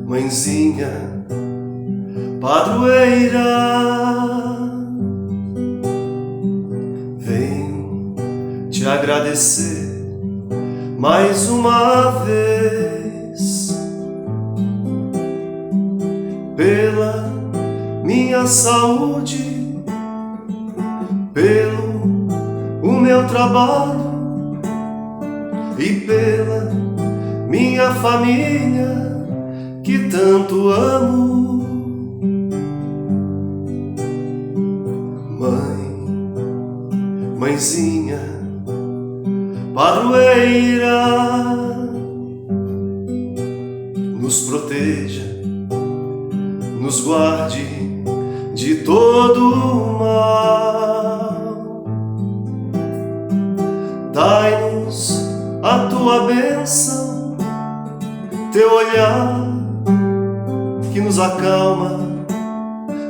Mãezinha padroeira, venho te agradecer mais uma vez pela minha saúde, pelo o meu trabalho e pela minha família que tanto amo. Mãezinha padroeira, nos proteja, nos guarde de todo o mal. Dai-nos a tua bênção, teu olhar que nos acalma,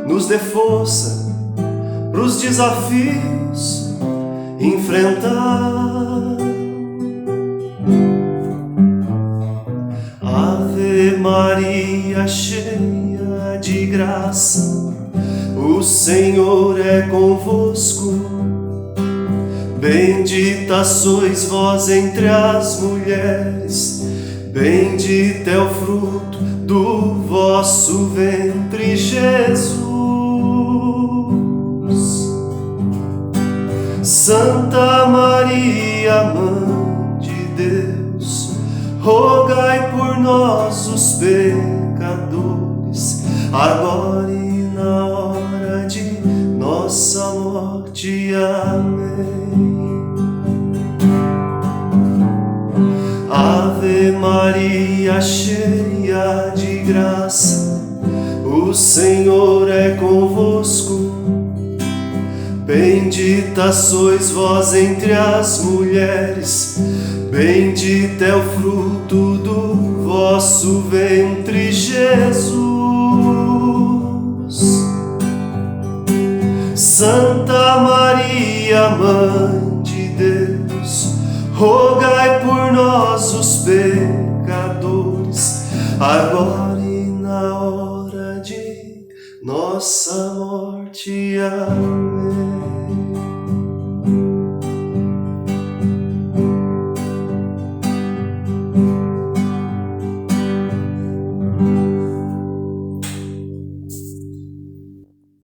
nos dê força pros desafios enfrentar. Ave Maria, cheia de graça, o Senhor é convosco. Bendita sois vós entre as mulheres, bendito é o fruto do vosso ventre, Jesus. Santa Maria, Mãe de Deus, rogai por nós, os pecadores, agora e na hora de nossa morte. Amém. Ave Maria, cheia de graça, o Senhor é convosco. Bendita sois vós entre as mulheres, bendito é o fruto do vosso ventre, Jesus. Santa Maria, Mãe de Deus, rogai por nós, os pecadores, agora e na hora de nossa morte. Amém.